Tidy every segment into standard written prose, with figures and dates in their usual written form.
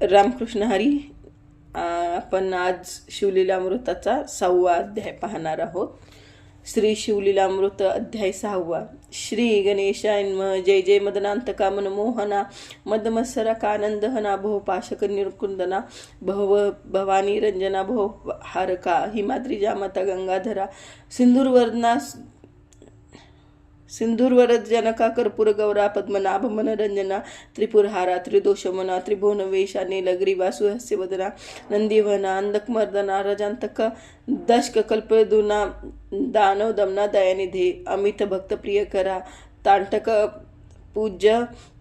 रामकृष्ण हरी. आपण आज शिवलीलामृताचा 6वा अध्याय पाहणार आहोत. श्री शिवलीलामृत अध्याय 6. श्री गणेशाय नमः. जय जय मदनांतका मनमोहना मदमत्सरकानंदहना भव पाशक निर्कुंदना भव भवानी रंजना भव हारका हिमाद्री माता गंगाधरा सिंदूरवरद जनका कर्पूर गौरा पद्मनाभ मनरंजना त्रिपुरहारा त्रिदोषमना त्रिभुवन वेशा नीलग्रीवा सुहस्यवदना नंदीवना अंधकमर्दना रजांतक दशक कल्पदुना दानव दमना दयानिधे अमित भक्त प्रियकरा तांटक पूज्य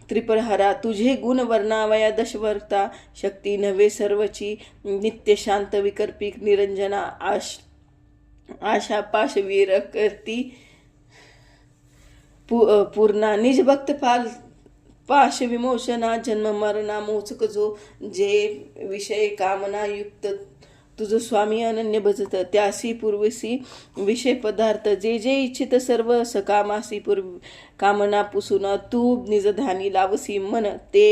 त्रिपुरहरा तुझे गुण वर्णावया दशवर्ता शक्ती नव्हे सर्वची नित्य शांत विकर्पिक निरंजना आशा पाशवीर करती पूर्णा निज भक्त पाश विमोचना जन्म मरणा मोचक जो जे विषय कामना युक्त तुझ स्वामी अनन्य भजत त्यासी पूर्वसी विषय पदार्थ जे जे इच्छित सर्व सकामासी पूर्व कामना पुसून तू निजधानी लावसी मन ते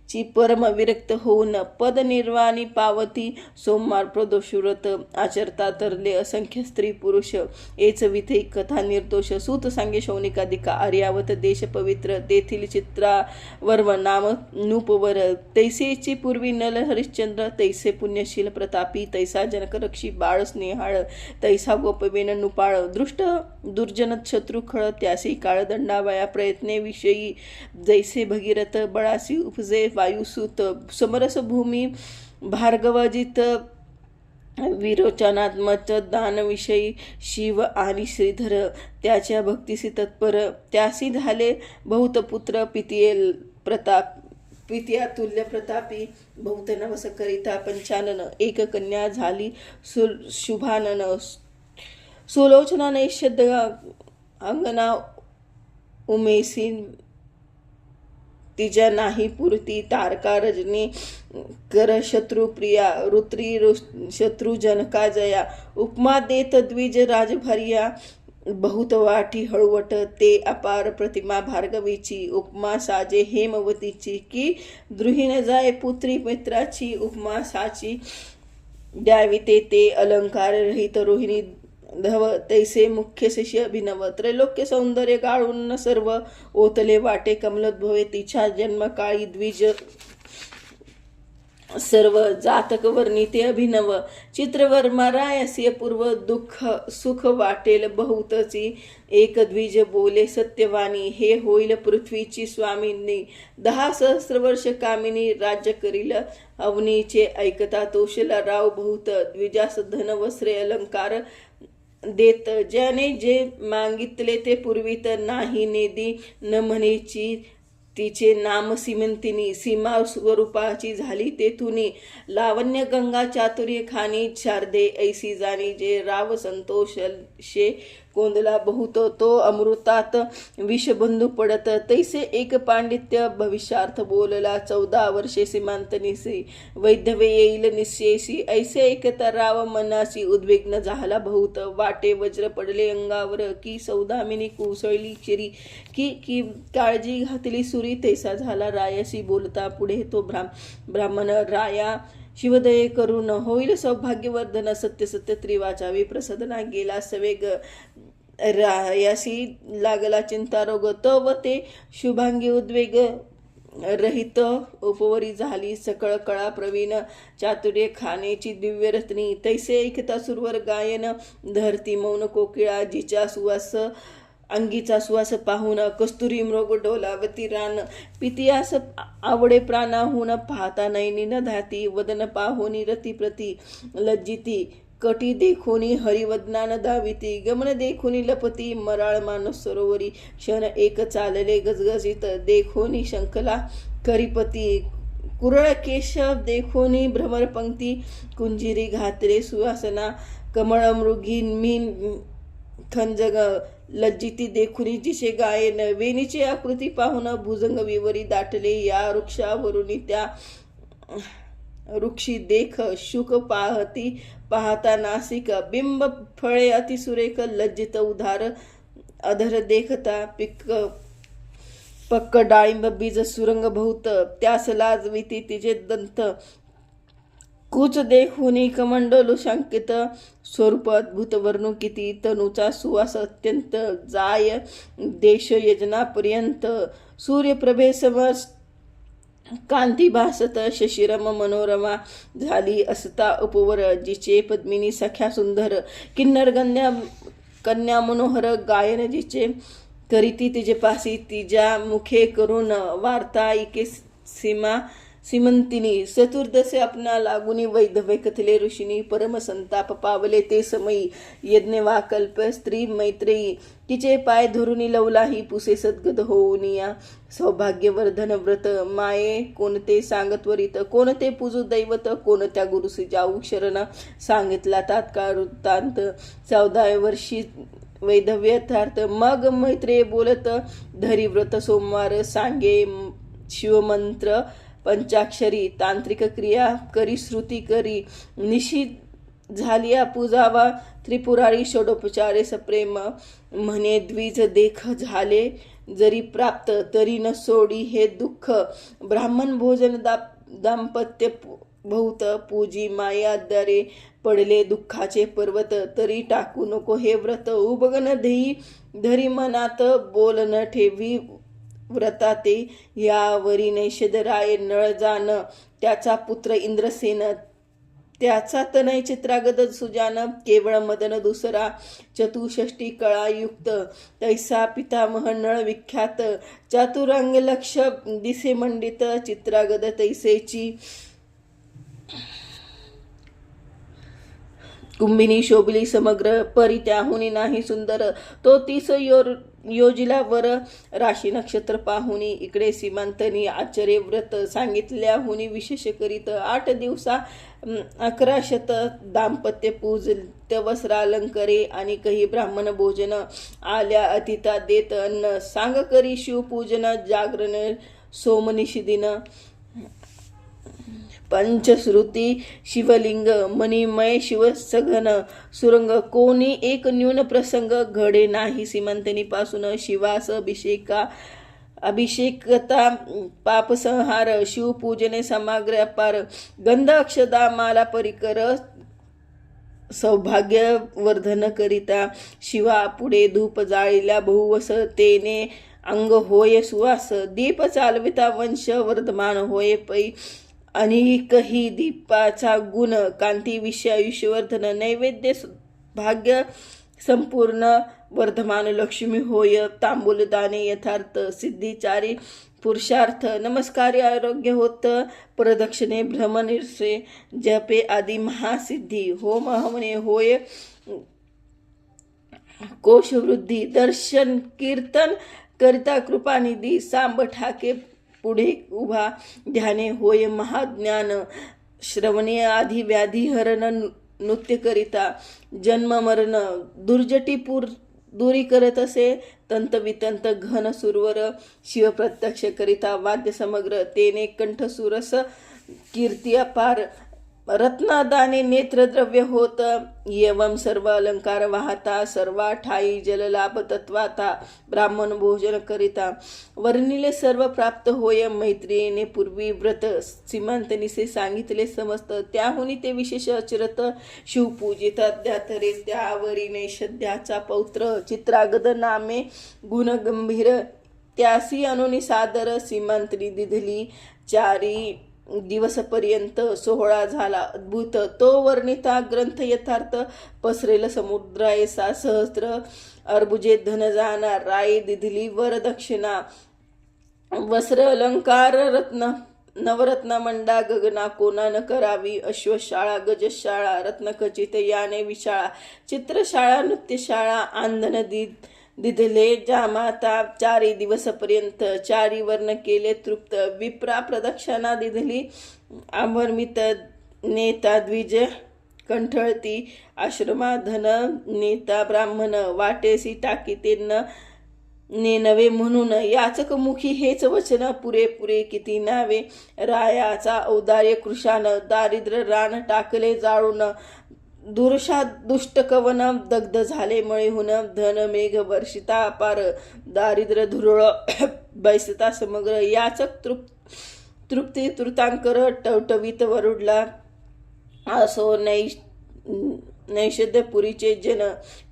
ची परम विरक्त होऊन पद निर्वाणी पावती सोमवार प्रदोषव्रत आचरता तरले असंख्य स्त्री पुरुष एच विथे कथा निर्दोष सूत सांगे शौनिकाधिका आर्यावत देश पवित्र तेथील चित्रावर्व नाम नूपवर तैसेची पूर्वी नल हरिश्चंद्र तैसे पुण्यशील प्रतापी तैसा जनकरक्षी बाळ स्नेहाळ तैसा गोपवेन नुपाळ दृष्ट दुर्जन शत्रू खळ त्यासी काळदंडावया प्रयत्ने विषयी जैसे भगीरथ बळासी उपजे वायुसूत समरस भूमी भार्गवजित विरोचनात्मक दानविषयी शिव आणि श्रीधर त्याच्या भक्तीसी तत्पर त्यासी झाले बहुत पुत्र पितिया तुल्य प्रतापी बहुत नवस करिता पंचानन एक कन्या झाली शुभानन सुलोचना नैषद अंगना उमेसी तिच्या नाही पुरती तारका रजनी कर शत्रुप्रिया रुत्री शत्रु जनका जया उपमा देत द्विज राजभरिया बहुत वाटी हळवट ते अपार प्रतिमा भार्गवीची उपमा साजे हेमवतीची की द्रुहीन जाय पुत्री मित्राची उपमा साची द्यावी ते अलंकार रहित रोहिणी धव तैसे मुख्य शिष्य अभिनव त्रैलोक्य सौंदर्य गाळून सर्व ओतले वाटे कमलोद्भवे तिच्या जन्मकाळी द्विज सर्व जातक वर्णिते अभिनव चित्रवर्मा रायस्य पूर्व दुःख सुख वाटेल बहुतची एक द्विज बोले सत्यवाणी हे होईल पृथ्वीची स्वामिनी 10 सहस्र वर्ष कामिनी राज्य करील अवनीचे ऐकता तोषला राव बहुत द्विजास धन वस्त्रे अलंकार देत ज्याने जे मागितले ते पूर्वीत नाही नेदी न म्हणेची तिचे नाम सीमंतिनी सीमा स्वरूपाची झाली तेथुनी लावण्य गंगा चातुर्य खानी शारदे ऐसी जाणी जे राव संतोष शे कोंदला बहुत तो अमृतात विषबंधू पडत तैसे एक पांडित्य भविष्यार्थ बोलला 14 वर्षे सीमांतनिसी वैधव्य येईल निश्चयसी ऐसे ऐकता राव मनासी उद्विग्न झाला बहुत वाटे वज्र पडले अंगावर की सौदामिनी कुसळली चिरी की काळजी घातली सुरी तैसा झाला रायाशी बोलता पुढे तो ब्राह्मण राया शिवदये करून होईल सौभाग्यवर्धन सत्य सत्य त्रिवाचा विप्रसदना गेला सवेग रायाशी लागला चिंता रोग तव ते शुभांगी उद्वेग रहित उपवरी झाली सकळ कळा प्रवीण चातुर्य खानेची दिव्य रत्नी तैसे ऐकता सुरवर गायन धरती मौन कोकिळा जिच्या सुवास अंगीचा सुवास पाहून कस्तुरी मृग डोलावती रान पितियास आवडे प्राणाहून पाहता नयनी न धाती वदन पाहोनी रती प्रती लज्जिती कटी देखोनी हरिवदनान धाविती गमन देखोनी लपती मराळ मानस सरोवरी क्षण एक चालले गजगजित देखोनी शंकला करिपती कुरळ केशव देखोनी भ्रमर पंक्ती कुंजिरी घातले सुवासना कमळ मृगी मीन खंजग लज्जिती देखुनी जिचे गायन वेणीचे आकृती पाहून भुजंग विवरी दाटले या वृक्षावरून त्या वृक्षी देख शुक पाहता नासिक बिंब फळे अतिसुरेख लज्जित उधार अधर देखता पक्क डाळिंब बीज सुरंग बहुत, त्यास लाजविती तिचे दंत, कुच देखुनी कमंडलू शंकित, स्वरूप अद्भुत वर्णू किती, तनुचा सुवास अत्यंत, जाय देश यजनापर्यंत, सूर्यप्रभे समज कांती भासत, शशिरम मनोरमा झाली असता उपवर, जिचे पद्मिनी सख्या सुंदर, किन्नर कन्या मनोहर गायन जिचे, करीती तिचे पासी, तिच्या मुखे करून वार्ता इके सीमंतिनी, चतुर्दशे आपणा लागुनी वैधव्य कथले ऋषीनी, परम संताप पावले ते समयी, यज्ञ वा कल्प स्त्री मैत्रेयी, तिचे पाय धरुनी लवलाही, पुसे सद्गद होऊनिया, सौभाग्यवर्धन व्रत माये कोणते सांगत्वरित, कोणते पूजू दैवत, कोणत्या गुरुसी जाऊ शरण, सांगितला तात्काळ वृत्तांत, 14व्या वर्षी वैधव्य यथार्थ, मग मैत्रेय बोलत, धरी व्रत सोमवार, सांगे शिवमंत्र पंचाक्षरी, तांत्रिक क्रिया करी श्रुती करी, निशी झालिया पूजावा, त्रिपुरारी षोडोपचारे सप्रेम, म्हणे द्विज देख झाले जरी प्राप्त, तरी न सोडी हे दुःख, ब्राह्मण भोजन दाम्पत्य बहुत, पूजी माया दरे पडले दुःखाचे पर्वत, तरी टाकू नको हे व्रत, उबगन देई धरी मनात, बोल न ठेवी व्रताते, यावरी नैषधराय नळ जान, त्याचा पुत्र इंद्रसेन, त्याचा तनय चित्रागद सुजान, केवळ मदन दुसरा, चतुष्षष्टी कळायुक्त, तैसा पितामह नळ विख्यात, चातुरांग लक्ष दिसे मंडित, चित्रागद तैसेची कुंभिनी शोभिली समग्र, परी त्याहुनी नाही सुंदर, तो 30 योजिला वर, राशी नक्षत्र पाहुनी, इकडे सीमांतनी आचर्य व्रत, सांगितल्याहुनी विशेष करीत, 8 दिवसा 11 शत दाम्पत्य पूज वस्त्रालंकरे, आणि काही ब्राह्मण भोजन, आल्या अतिथा देत अन्न, सांग करी शिवपूजन, जागरण सोमनिशिदिन, पंचश्रुती शिवलिंग, मणिमय शिव सघन, सुरंग कोणी एक न्यून प्रसंग, घडे नाही सीमंतनी पासून, शिवास अभिषेकता पापसंहार, शिवपूजने समाग्र अपार, गंध अक्षदा माला परिकर, सौभाग्यवर्धन करिता, शिवा पुढे धूप जाळील्या बहुवस, तेने अंग होय सुवास, दीप चालविता वंश वर्धमान होय पै, अनेकही दीपाचा गुण, कांती विषय आयुष्यवर्धन, नैवेद्य भाग्य संपूर्ण वर्धमान, लक्ष्मी होय तांबूलदाने यथार्थ, सिद्धिचारी पुरुषार्थ, नमस्कार्य आरोग्य होत, प्रदक्षिणे भ्रमनिर्से, जपे आदी महासिद्धी, होम हवने होय कोशवृद्धी, दर्शन कीर्तन करिता कृपानिधी, सांब ठाके पुढे उभा, ध्याने होय महाज्ञान, श्रवणे आधी व्याधी हरण, नृत्य करिता जन्म मरण, दुर्जटी दूरी करत असे, तंत वितंत घन सुरवर, शिव प्रत्यक्ष करिता वाद्य समग्र, तेने कंठ सुरस कीर्ती अपार, रत्नादाने नेत्रद्रव्य होत, एवं सर्व अलंकार वाहता, सर्वा ठाई जललाभ तत्वाता, ब्राह्मण भोजन करिता, वर्णिले सर्व प्राप्त होय, मैत्रियेने पूर्वी व्रत, सीमांतनिसे सांगितले समस्त, त्याहुनी ते विशेष अचिरत, शिवपूजित अध्यातरे, त्यावरी नैषध्याचा पौत्र, चित्रागद नामे गुणगंभीर, त्यासी अनुनी सादर, सीमांतनी दिधली 4 दिवसपर्यंत सोहळा झाला अद्भुत, तो वर्णिता ग्रंथ यथार्थ, पसरेल समुद्रायसा सहस्त्र, अर्बुजे धन जाणार, राय दिधली वर दक्षिणा, वस्त्र अलंकार रत्न नवरत्न मंडा, गगना कोणा न करावी, अश्वशाळा गजशाळा, रत्नखचित याने विशाळा, चित्रशाळा नृत्यशाळा, आंधन दिधले जामाता, 4 दिवसपर्यंत 4 वर्ण केले तृप्त, विप्रा प्रदक्षिणा दिधली, आभर्मित नेता द्विज कंठळती, आश्रमाधन नेता ब्राह्मण, वाटेसी टाकीते नेनवे म्हणून, याचकमुखी हेच वचन, पुरे किती नावे, रायाचा औदार्य कृशान, दारिद्र्य रान टाकले जाळून, दुर्षा दुष्ट कवन दग्ध झाले मळीहून, धन मेघ वर्षिता अपार, दारिद्र्य धुरळ बैसता समग्र याचक तृप्ती तृतांकर टवटवीत वरुडला असो नैषध्यपुरीचे जन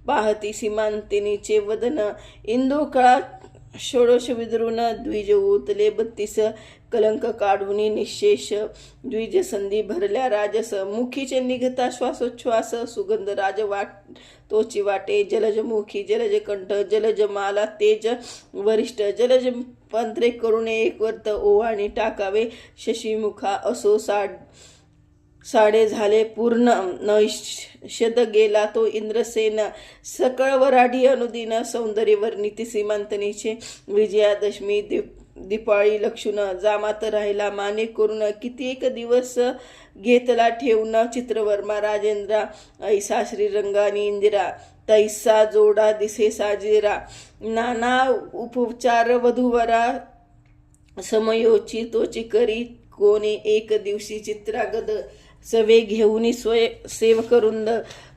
पाहती सीमांतिनीचे वदन इंदू काळात षोडश विद्रुन द्विज उतले 32 कलंक काढून निशेष द्विज संधी भरल्या राजस मुखीचे निघता श्वासोच्छ्वास सुगंध राज तोची वाटे जलजमुखी जलज कंठ जलज माला तेज वरिष्ठ जलज पंत्रे करुणे एक वर्त ओवाणी टाकावे शशीमुखा असो साडे झाले पूर्ण नैषद गेला तो इंद्रसेन सकळ वराढी अनुदिन सौंदर्य वर्णिती सीमांतनीचे विजयादशमी दिपाळी लक्षुण जामात राहिला माने करून किती एक दिवस घेतला ठेवून चित्रवर्मा राजेंद्रा ऐसा श्रीरंगानी इंदिरा तैसा जोडा दिसे साजेरा नाना उपचार वधूवरा समयोची तोची करी कोणी एक दिवशी चित्रागद सवे घेऊनी स्वय सेवकरुंद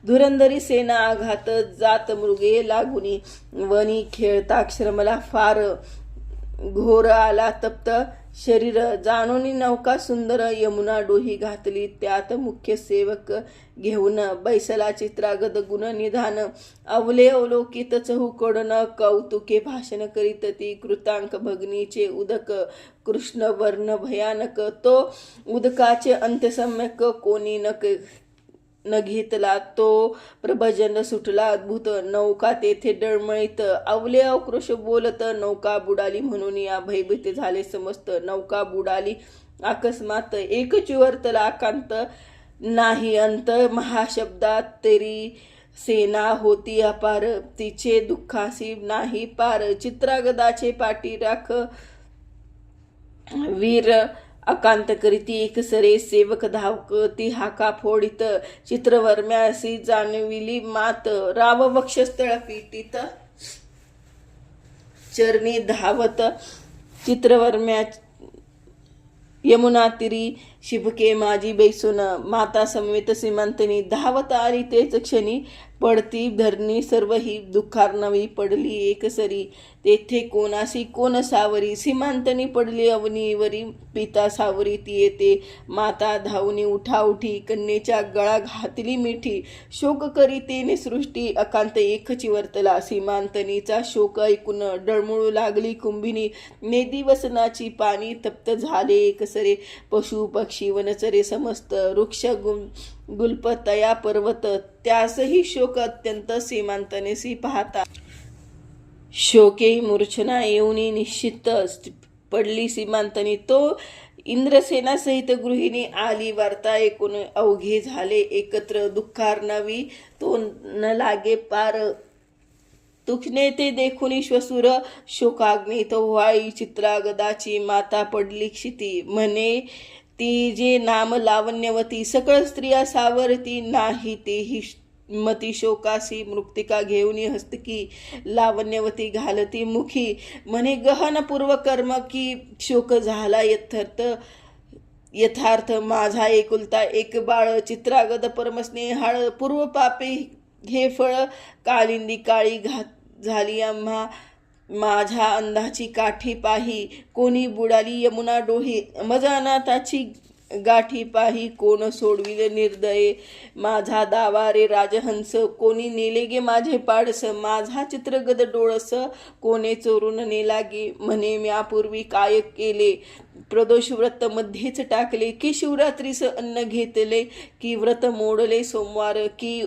धुरंदरी सेना आघात जात मृगे लागुनी वनी खेळताक्षरमला फार घोर आला तप्त शरीर जाणोनी नौका सुंदर यमुना डोही घातली त्यात मुख्य सेवक घेऊन बैसला चित्रागद गुण निधान अवले अवलोकित चहुकडन कौतुके भाषण करीत ती कृतांक भगनीचे उदक कृष्ण वर्ण भयानक तो उदकाचे अंत्यसम्यक कोणी न घेतला तो प्रभजन सुटला अद्भुत नौका तेथे डळमळीत अवले अक्रोश बोलत नौका बुडाली म्हणून या भयभीत झाले समस्त नौका बुडाली अकस्मात एकच वर्तला आकांत नाही अंत महाशब्दात तरी सेना होती अपार तिचे दुःखासी नाही पार चित्रागदाचे पाठी राख वीर अकांत करीती एकसरे सेवक धावकती हाका फोडित चित्रवर्म्यासी जाणविली मात राव वक्षस्थळ पीडित चरणी धावत चित्रवर्म्या यमुना तिरी शिबके माझी बैसून माता समवेत सीमांतनी धावत आली तेच क्षणी पडती धरणी सर्व ही दुःखार्णवी पडली एकसरी तेथे कोणासी कोण सावरी सीमांतनी पडली अवनीवरी पिता सावरी ती येते माता धावनी उठाउठी कन्येच्या गळा घातली मिठी शोक करी तेने सृष्टी अकांत एकची वर्तला सीमांतनीचा शोक ऐकून डळमळू लागली कुंभिनी नेदी वसनाची पाणी तप्त झाले एकसरे पशु पक्षी वनचरे समस्त वृक्ष गुल्पतया पर्वत त्यासही शोक अत्यंत सीमांतनेसी पाहता शोके मूर्छना येऊनी निश्चित पडली सीमांतनी तो इंद्रसेना सहित गृहिणी आली वार्ता ऐकून अवघे झाले एकत्र दुःखार्णवी तो न लागे पार तुखने ते देखुनी श्वसुर शोकाग्नीत व्हाळी चित्रागदाची माता पडली क्षिती म्हणे ती जे नाम लावण्यवती सकळ स्त्रिया सावरती नाही तेही मती शोकासी मृक्तिका घेऊन हस्तकी लावण्यवती घालती मुखी म्हणे गहन पूर्वकर्म की शोक झाला यथार्थ माझा एकुलता एक बाळ चित्रागद परमस्नेहाळ पूर्व पापे हे फळ कालिंदी काळी झाली आम्हा माझ्या अंधाची काठी पाही कोणी बुडाली यमुना डोही मजा अनाथाची गाठी पाही कोण सोडविले निर्दये माझा दावा रे राजहंस कोणी नेले गे माझे पाडस माझा चित्रगद डोळस कोणे चोरून नेलागे म्हणे म्यापूर्वी काय केले प्रदोष व्रत मध्येच टाकले की शिवरात्रीस अन्न घेतले की व्रत मोडले सोमवार की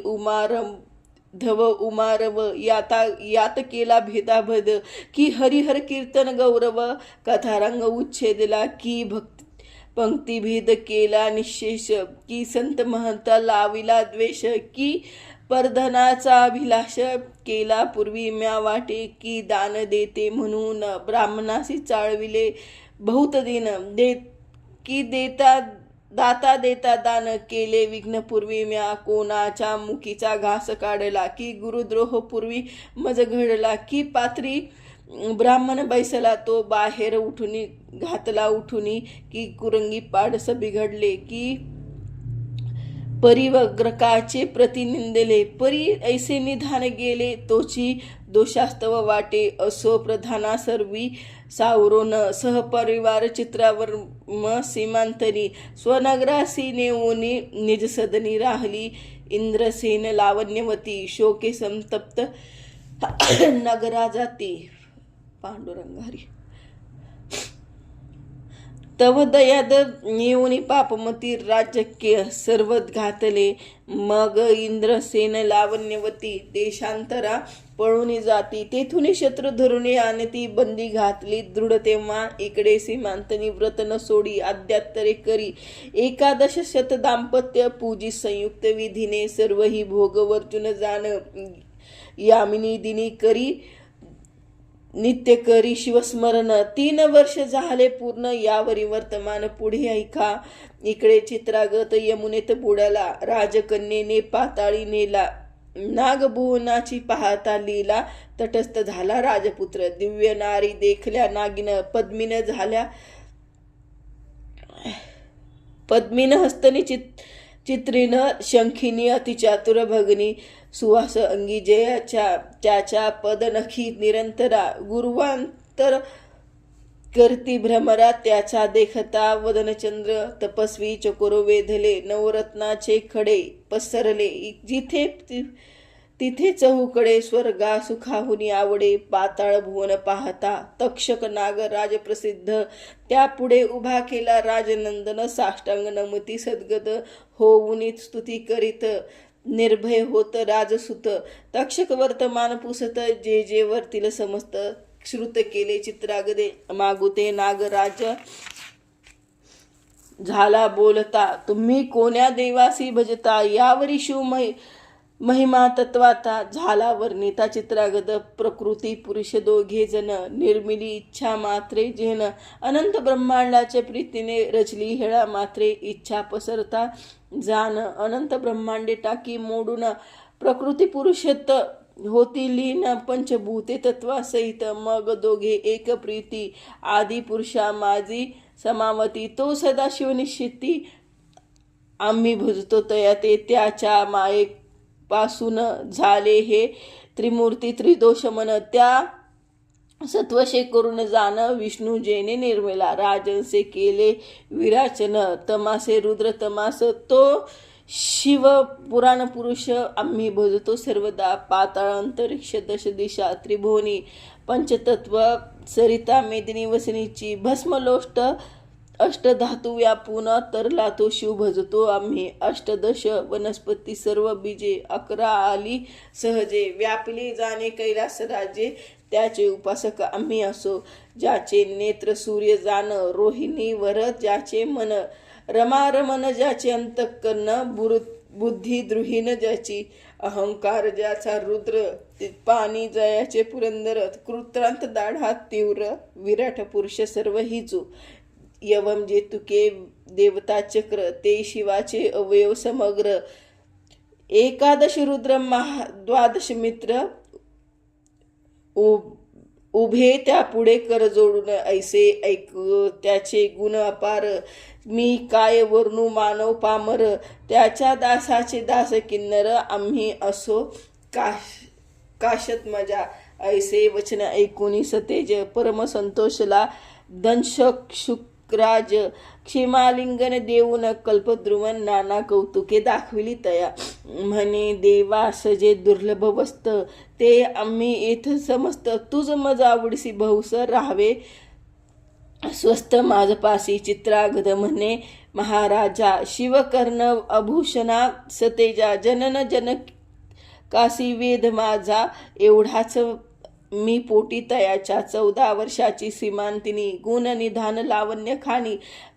धव उमारव यात केला भेदाभद की हरिहर कीर्तन गौरव कथारंग उच्छेदला की पंक्तिभेद केला निशेष की संत महंता लाविला द्वेष की परधनाचा अभिलाष केला पूर्वी म्या वाटे की दान देते म्हणून ब्राह्मणासी चाळविले बहुत दिन दाता देता दान केले विघ्नपूर्वी म्या कोणाच्या मुखीचा घास काढला की गुरुद्रोह पूर्वी मज घडला की पात्री ब्राह्मण बैसला तो बाहेर उठुनी घातला उठुनी की कुरंगी पाडस बिघडले की परिवग्रकाचे प्रतिनिंदले परी ऐसे निधान गेले तोची दोषास्तव वाटे असो प्रधाना सर्वी सावरोन सहपरिवार चित्रावर सीमांतरी स्वनगरासी नेऊनी निज सदनी राहली इंद्रसेन लावण्यवती शोके संतप्त नगरा जाती पांडुरंगारी तव दयाद येऊनी पापमती राज्यक्य सर्वत घातले मग इंद्रसेन लावण्यवती देशांतरा पळून जाती तेथून शत्रू धरुणी आणती बंदी घातली दृढ तेव्हा इकडे सीमांतनी व्रत न सोडी अद्यात्तरे करी एकादश शत दाम्पत्य पूजी संयुक्त विधीने सर्व ही भोगवर्जुन जाण यामिनी दिनी करी नित्य करी शिवस्मरण 3 वर्ष झाले पूर्ण यावरी वर्तमान पुढे ऐका इकडे चित्रागत यमुनेत बुडाला राजकन्येने पाताळी नेला नागभुवनाची पाहता लीला तटस्थ झाला राजपुत्र दिव्य नारी देखल्या नागिन पद्मीन हस्तनी चित्रीन शंखिनी अतिचातुर भगनी सुवास अंगी जयाच्या त्याच्या पदनखी निरंतरा गुरुवांतर करती भ्रमरा त्याचा देखता वदनचंद्र तपस्वी चकोरो वेधले नवरत्नाचे खडे पसरले जिथे तिथे चहूकडे स्वर्गा सुखाहुनी आवडे पाताळ भुवन पाहता तक्षक नाग राजप्रसिद्ध त्यापुढे उभा केला राजनंदन साष्टांग नमती सद्गत होऊनी स्तुती करीत निर्भय होत राजसुत तक्षक वर्तमान पुसत जे जे वर्तील समस्त श्रुत केले चित्रागदे मागुते नागराज झाला बोलता तुम्ही कोण्या देवासी भजता यावरी शिवमय महिमा तत्वाता झाला वर्णिता चित्रागद प्रकृती पुरुष दोघे जन निर्मिली इच्छा मात्रे जेन अनंत ब्रह्मांडाच्या प्रीतीने रचली हेळा मात्रे इच्छा पसरता जान अनंत ब्रह्मांडे टाकी मोडून प्रकृती पुरुषत होती लीन पंचभूते तत्वासहित मग दोघे एक प्रीती आदी पुरुषा माझी समावती तो सदाशिव निश्चिती आम्ही भुजतो तया ते त्याच्या माये पासून झाले हे त्रिमूर्ती त्रिदोष मन त्या सत्वशे करून जाण विष्णू जेने निर्मिला राजंसे केले विराचन तमासे रुद्र तमास तो शिव पुराण पुरुष आम्ही भजतो सर्वदा पाताळ अंतरिक्ष दश दिशा त्रिभुवनी पंचतत्व सरिता मेदिनी वसनीची भस्मलोष्ट अष्टधातू व्यापून तरला तो शिव भजतो आम्ही अष्टदश वनस्पती सर्व बीजे 11 आली सहजे व्यापली जाणे कैलास राज्ये त्याचे उपासक आम्ही असो ज्याचे नेत्र सूर्य जाण रोहिणी वर ज्याचे मन रमारमन ज्याचे अंतःकरण बुद्धी द्रुहीन ज्याची अहंकार ज्याचा रुद्र पाणी जयाचे पुरंदर कृत्रांत दाढा तीव्र विराट पुरुष सर्व हिजू यवम जे तुके देवता चक्र ते शिवाचे अवयव समग्र एकादश रुद्र द्वादश मित्र उभे त्या पुढे कर जोडून ऐसे ऐक त्याचे गुण अपार मी काय वर्णू मानव पामर त्याच्या दासाचे दास किन्नर आम्ही असो काशत मजा ऐसे वचन ऐकूनी सतेज परम संतोषला दंशक शुक्राज क्षेमालिंगन देऊन कल्पद्रुवन नाना कौतुके दाखविली तया म्हणे देवास जे दुर्लभ वस्त ते आम्ही येथ समस्त तुझ मज आवडीसी बहुसर राहावे स्वस्त माझपासी चित्रागद म्हणे महाराजा शिवकर्ण अभूषणा सतेजा जनन जनकासी वेद माझा एवढाच मी पोटी तयाच्या 14 वर्षाची सीमांतिनी गुण निधान लावण्य खाणी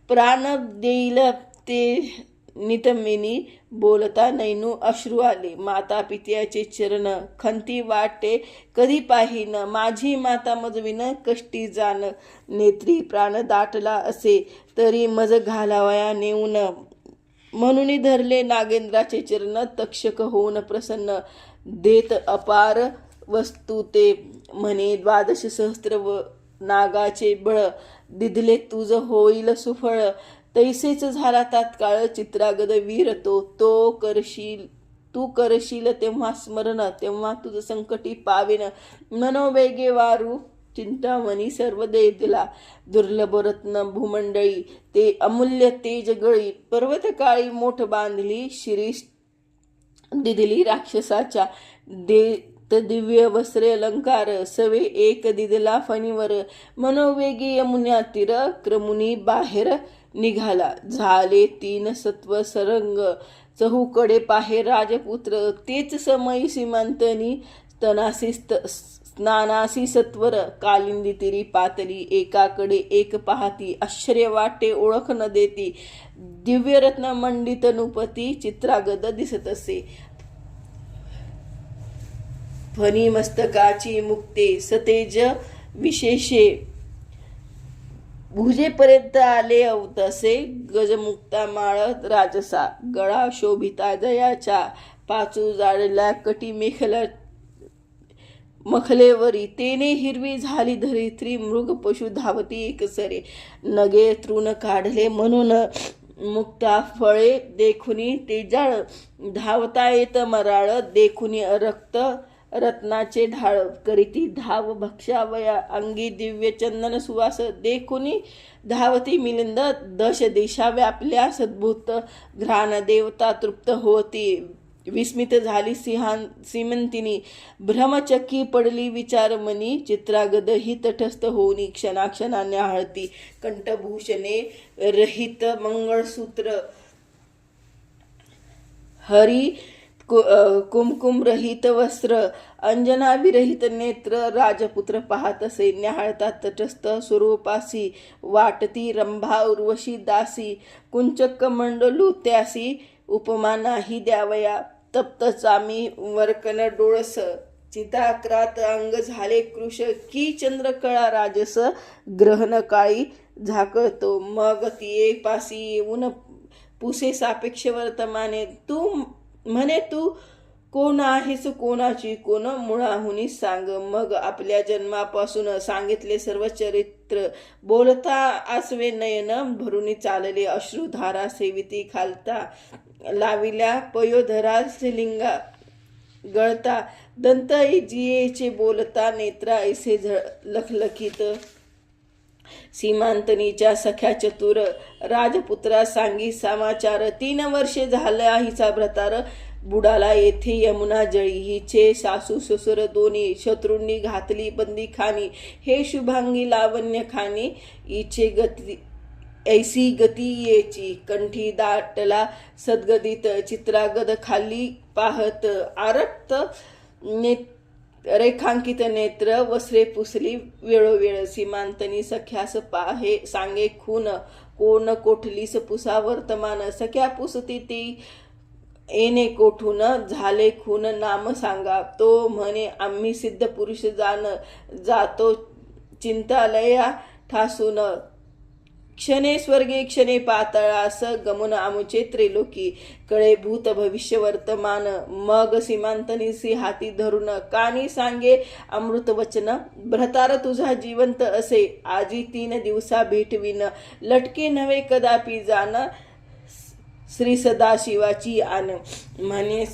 प्राण देईल ते नितमिनी बोलता नैनू अश्रू आले माता पित्याचे चरण खंती वाटे कधी पाहिन माझी माता मजविन कष्टी जाण नेत्री प्राण दाटला असे तरी मज घालावया नेऊन म्हणून धरले नागेंद्राचे चरण तक्षक होऊन प्रसन्न देत अपार वस्तू ते म्हणे 12 सहस्त्र व नागाचे बळ दिधले तुझ होईल सुफळ तैसेच झाला तात्काळ चित्रागद वीर तो तू करशील तेव्हा स्मरण, तेव्हा तुझ संकटी पावेन. मनोवेगे वारू चिंतामणी सर्व दे दिला. दुर्लभ रत्न भूमंडळी ते अमूल्य तेज गळी. पर्वत काळी मोठ बांधली शिरीष दिदली राक्षसाच्या. देत दिव्य वस्त्रे अलंकार सवे एक दिदला फणीवर. मनोवेगी यमुना तीर क्रमुनी बाहेर निघाला. झाले 3 सत्व सरंग चहूकडे पाहे राजपुत्र. तेच समयी सीमांतनी स्नानासी सत्वर. कालिंदी तिरी पातली एकाकडे एक पाहती. आश्चर्य वाटे ओळख न देती. दिव्यरत्न मंडित नुपती चित्रागद दिसत असे. फणी मस्तकाची मुक्ते सतेज विशेषे. भुजेपर्यंत आले अवतसे. गजमुक्ता माळ राजसा. गळा शोभिता दयाच्या. पाचू जाडल्या कटी मेखला मखलेवरी. तेने हिरवी झाली धरित्री. मृग पशु धावती एकसरे. नगे तृण काढले म्हणून मुक्ता फळे देखुनी तेजाळ. धावता येत मराळ देखुनी रक्त रत्नाचे ढाळ. करीती धाव भक्षावया अंगी दिव्य चंदन सुवास. देखुनी धावती मिलिंद. दश दिशा व्यापल्या सद्भूत. घ्राण देवता तृप्त होती. विस्मित झाली सीमंतिनी. भ्रमचक्की पडली विचारमनी. चित्रागद ही तटस्थ होऊनी क्षणाक्षणाने हळती. कंठभूषणे रहित मंगळसूत्र. हरी कुमकुम रहित वस्त्र. अंजना विरहित नेत्र. राजपुत्र पाहत असे न्याहाळता तटस्थ स्वरूपासी. वाटती रंभा उर्वशी दासी. कुंचक मंडलू त्यासी उपमा नाही द्यावया. तप्त चामी वरकन डोळस. चिताक्रात अंग झाले कृश. की चंद्रकळा राजस ग्रहण काळी झाकळतो. मग तिये पासी येऊन पुसे सापेक्ष वर्तमाने. म्हणे तू कोण आहेस कोणाची कोण मुळाहुनी सांग. मग आपल्या जन्मापासून सांगितले सर्व चरित्र. बोलता आसवे नयन भरुनी चालले अश्रुधारा. सेविती खालता लाविल्या पयोधरा लिंगा गळता. दंत जियेचे बोलता नेत्रा ऐसे लखलखित. सीमांतनीच्या सख्या चतुर राजपुत्रा सांगी समाचार. 3 वर्षे झाला हिचा भ्रतार. बुडाला येथे यमुना जळी. हिचे सासू ससुर दोन्ही शत्रूंनी घातली बंदी खानी. हे शुभांगी लावण्य खानी. हिचे गती ऐसी गती येची. कंठी दाटला सद्गदित. चित्रागद खाली पाहत आरक्त रेखांकित नेत्र. वस्त्रे पुसली वेळोवेळ. सीमांतनी सख्यास पाहे सांगे खून. कोण कोठलीस पुसा वर्तमान. सख्या पुसती ती येणे कोठून. झाले खून नाम सांगा. तो म्हणे आम्ही सिद्ध पुरुष जातो चिंतालया ठासून. क्षणे स्वर्गे क्षणे पाताळास गमन आमुचे त्रिलोकी. कळे भूत भविष्य वर्तमान. मग सीमांतनीसी हाती धरून कानी सांगे अमृत वचन. भ्रतार तुझा जिवंत असे आजी 3 दिवसा भेटविन. लटके नव्हे कदापि जाण श्री सदाशिवाची आन. म्हणे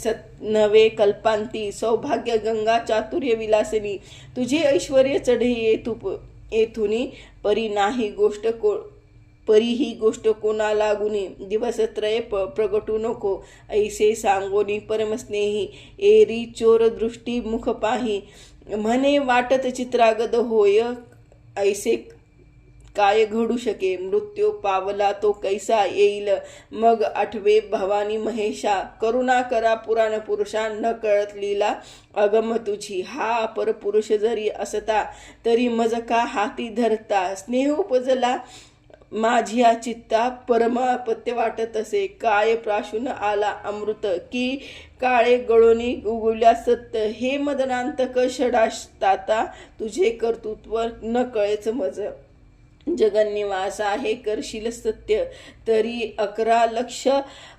नवे कल्पांती सौभाग्य गंगा चातुर्य विलासिनी. तुझे ऐश्वर्य चढे येथुनी. परी ही गोष्ट कोणाला गुणी. दिवसत्रय प्रगटू नको. ऐसे सांगोनी परमस्नेही. एरी चोर दृष्टी मुख पाही. म्हणे वाटत चित्रागद होय ऐसे काय घडू शके. मृत्यू पावला तो कैसा येईल. मग आठवे भवानी महेशा. करुणा करा पुराण पुरुषा. न कळत लीला अगम तुझी. हा परपुरुष जरी असता तरी मज का हाती धरता. स्नेह उपजला माझिया चित्ता. परमापत्य वाटत असे काय प्राशून आला अमृत. की काळे गळोनी उगवल्या सत्य. हे मदनांतक षडाष्टाता तुझे कर्तृत्व न कळेच मज. जगन्निवास आहे करशील सत्य, तरी 11 लक्ष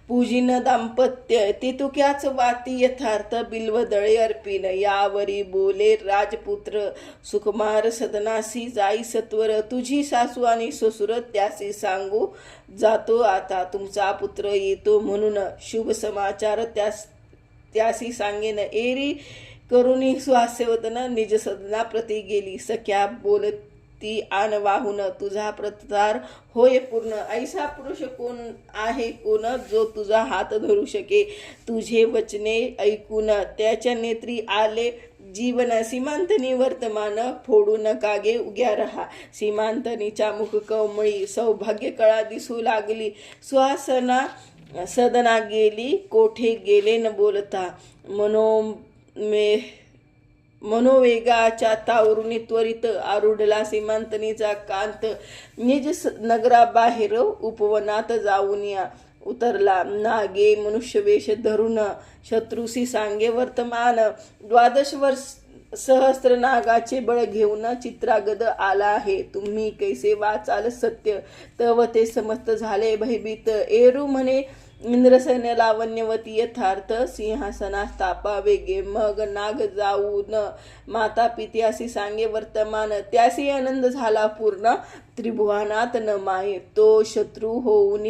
पूजिन दाम्पत्य. तितुक्याच वाती यथार्थ बिल्वदळे अर्पिन. यावरी बोले राजपुत्र सुकुमार सदनासी जाई सत्वर. तुझी सासू आणि ससुर त्यासी सांगू जातो आता. तुमचा पुत्र येतो म्हणून शुभ समाचार त्यासी सांगेन. एरी करुणी स्वास्यवतन निज सदना प्रती गेली. सख्या बोलती आन वाहून तुझा प्रतार होय पूर्ण. ऐसा पुरुष कोण आहे कोण जो तुझा हात धरू शके. तुझे वचने ऐकून त्याच्या नेत्री आले जीवन. सीमांतनी वर्तमान फोडू नका गे उग्या रहा. सीमांतनीच्या मुख कवमळी सौभाग्य कळा दिसू लागली. सुहासना सदना गेली कोठे गेले न बोलता. मनोवेगाच्या तावरुनी त्वरित आरूढला सीमांतनीचा कांत. निज नगराबाहेर उपवनात जाऊन उतरला. नागे मनुष्यवेश धरून शत्रुसी सांगे वर्तमान. 12 वर्ष सहस्त्र नागाचे बळ घेऊन चित्रागद आला आहे. तुम्ही कैसे वाचाल सत्य. तव ते समस्त झाले भयभीत. एरू म्हणे इंद्रसैन्य लावण्यवती यथार्थ. सिंहासना स्थापा वेगे. मग नाग जाऊन माता पित्यासी सांगे वर्तमान. त्यासी आनंद झाला पूर्ण त्रिभुवनात न माये. तो शत्रू होऊन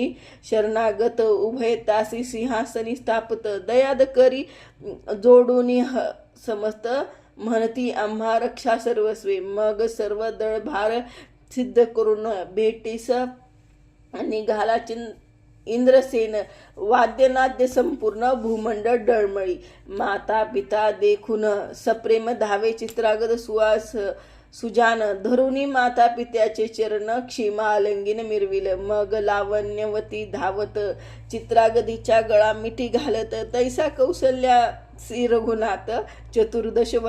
शरणागत उभय तासी सिंहासनी स्थापत. दयाद करी जोडून समस्त म्हणती आम्हा रक्षा सर्वस्वे. मग सर्व दळभार सिद्ध करून भेटीस निघाला इंद्रसेन. वाद्यनाद्य संपूर्ण भूमंडळ डळमळी. माता पिता देखून सप्रेम धावे चित्रागद सुवास सुजान. धरुणी माता पित्याचे चरण क्षीमा आलिंगन मिरविल. मग लावण्यवती धावत चित्रागदीच्या गळा मिठी घालत. तैसा कौसल्या श्री रघुनाथ 14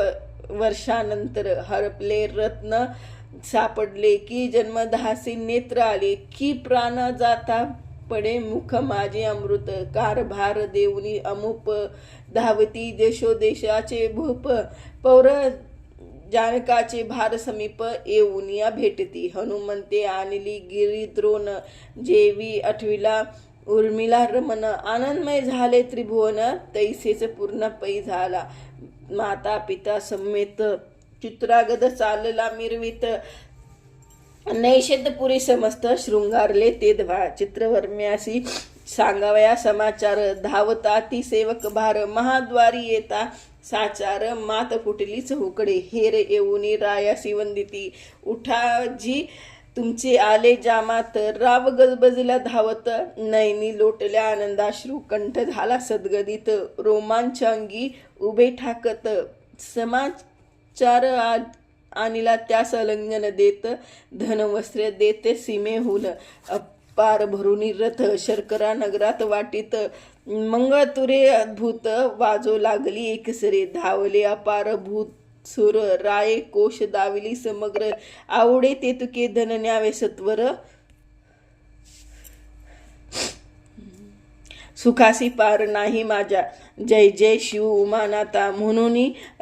वर्षानंतर हरपले रत्न सापडले की जन्मदहासी नेत्र आले की प्राण जाता पडे मुख माझे अमृत. कारभार देऊनी अमुप धावती देशोदेशाचे भूप. पौर जानकाचे भार समीप येऊनिया भेटती. हनुमंते आणली गिरिद्रोण जेवी आठविला उर्मिला रमन. आनंदमय झाले त्रिभुवन तैसेच पूर्ण पै झाला. माता पिता समेत चित्रागद चालला मिरवित. नैषधपुरी समस्त शृंगारले ते धवा. चित्रवर्म्यासी सांगावया समाचार. धावता ती सेवक भार. महाद्वारी येता साचार. मात फुटली चहूकडे. हेर येऊनी रायासी वंदिती. उठा जी तुमचे आले जामात. राव गजबजला धावत. नैनी लोटल्या आनंदाश्रू. कंठ झाला सद्गदित. रोमांच अंगी उभे ठाकत. समाचार आणिला त्यास आलिंगन देत. धनवस्त्र देते सीमेहून. अपार भरुनी रथ शर्करा नगरात वाटीत. मंगळतुरे अद्भुत वाजो लागली एकसरे. धावले अपार भूत सुर. राये कोश दाविली समग्र. आवडे ते तुके धन न्यावे सत्वर. सुखासी पार नाही माझ्या. जय जय शिव उमानाथा. म्हणून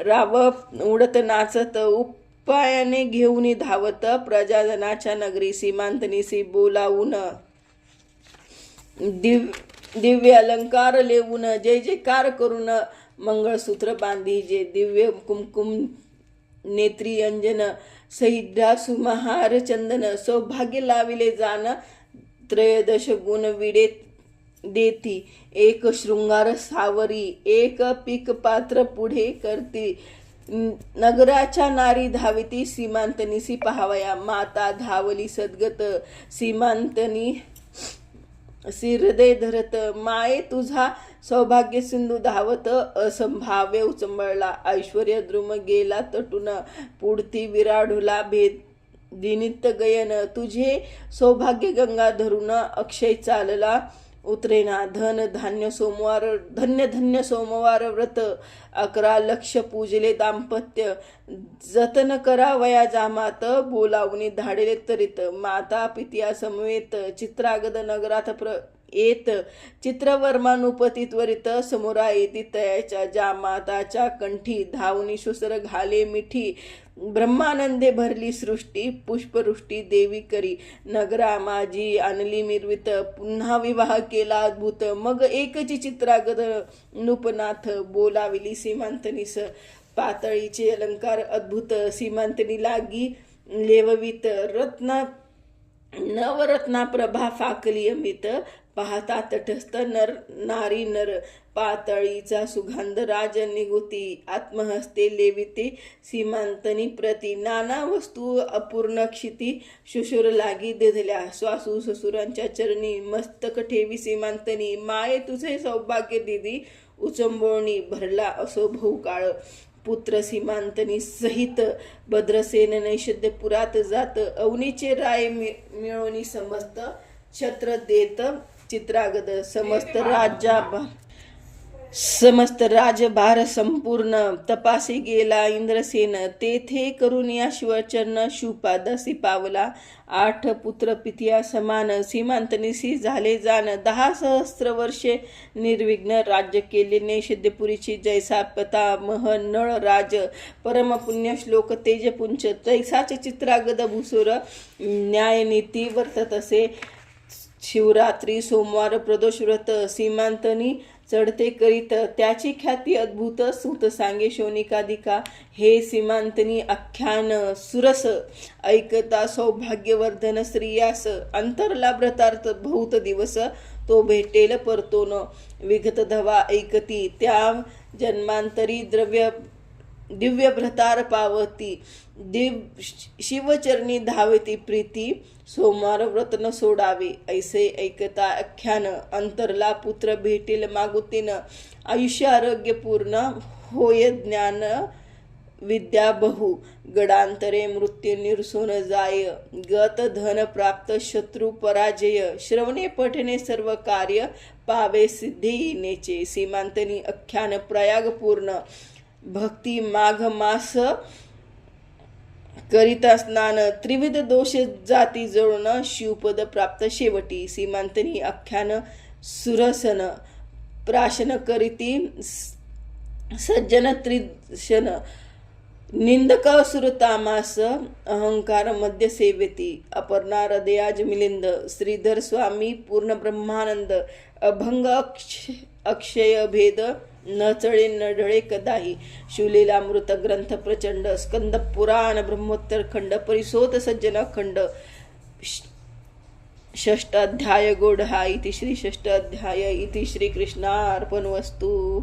राव उडत नाचत. उपायाने घेऊन धावत. प्रजाजनाच्या नगरी सीमांतनीसी बोलावून. दिव्य अलंकार लेवून. जय जयकार करून मंगळसूत्र बांधी. जे दिव्य कुमकुम नेत्री अंजन. सहिद्रा सुमहार चंदन. सौभाग्य लाविले जान. 13 गुण विडे देती. एक शृंगार सावरी. एक पीक पात्र पुढे करती. नगराच्या नारी धाविती सीमांतनीसी पाहावया. माता धावली सद्गत. सीमांतनी हृदय धरत. माये तुझा सौभाग्य सिंधू धावत. असंभाव्य उचंबळला. ऐश्वर्य द्रुम गेला तटून. पुढती विराढुला भेद दिनित गयन. तुझे सौभाग्य गंगा धरून अक्षय चालला उतरेना. धन धान्य सोमवार धन्य धन्य सोमवार व्रत. 11 लक्ष पूजले दाम्पत्य. जतन करावया जामात. बोलावून धाडले तरित. माता पित्या समवेत चित्रागद नगरात येत चित्रवर्मानुपती त्वरित समोरा येती तयाच्या जामाताच्या कंठी धावनी शुसर घाले मिठी ब्रह्मानंदे भरली सृष्टी पुष्पवृष्टी देवी करी नगरा माझी आणली मिरवित पुन्हा विवाह केला अद्भुत मग एकची चित्रागत नृपनाथ बोलाविली सीमांतनीस पातळीचे अलंकार अद्भुत सीमांतनी लागी लेववित नवरत्ना प्रभा फाकली अमित पाहता तटस्थ नारी नर पातळीचा सुगंध राज निगुती आत्महस्ते लेविते सीमांतनी प्रती नाना वस्तू अपूर्ण क्षिती शुशुर लागी देधल्या स्वासू ससुरांच्या चरणी मस्तक ठेवी सीमांतनी माये तुझे सौभाग्य दिदी उचंबोळणी भरला असो बहुकाळ पुत्र सीमांतनी सहित भद्रसेन नैषद्य पुरात जात अवनीचे राय मिळवणी समस्त छत्र देत चित्रागद समस्त राजभार संपूर्ण तपासी गेला इंद्रसेन तेथे करून या शिवचरण शिवपादासी पावला 8 पुत्र पित्या समान सीमांतनीसी झाले जाण 10 सहस्त्र वर्षे निर्विघ्न राज्य केले नैषद्यपुरीची जैसा पतामह नळ राज परमपुण्य श्लोक तेजपुंच तैसाचे चित्रागद भूसुर न्यायनीती वर्तत असे शिवरात्री सोमवार प्रदोष व्रत सीमांतनी चढते करीत त्याची ख्याती अद्भुत सुत सांगे शोनिकादिका हे सीमांतनी आख्यान सुरस ऐकता सौभाग्यवर्धन स्त्रियास अंतरला व्रतार्थ बहुत दिवस तो भेटेल परतोन विगत धवा ऐकती त्या जन्मांतरी दिव्य भ्रतार पावती शिवचरणी धावती प्रीती सोमवार व्रत न सोडावे ऐसे ऐकता आख्यान अंतरला पुत्र भेटील मागुतीन आयुष्य आरोग्य पूर्ण होय ज्ञान विद्या बहु गडांतरे मृत्यू निरसून जाय गत धन प्राप्त शत्रु पराजय श्रवणे पठणे सर्व कार्य पावे सिद्धी नेचे सीमांतनी आख्यान प्रयाग पूर्ण भक्ती माघ मास करिता स्नान त्रिविध दोष जाती जळून शिवपद प्राप्त शेवटी सीमांतनी आख्यान सुरसन प्राशन करीती सज्जन त्रिशन निंदक सुरतामास अहंकार मध्य सेवेती अपर्णा हृदयाज मिलिंद श्रीधर स्वामी पूर्ण ब्रह्मानंद अभंग अक्षय भेद न चळे न ढळे कदाही शिवलीलामृत ग्रंथ प्रचंड स्कंद पुराण ब्रह्मोत्तर खंड परिसोत सज्जन खंड षष्ठाध्याय गोढा इति श्री षष्ठाध्याय इति श्री कृष्णार्पणवस्तु।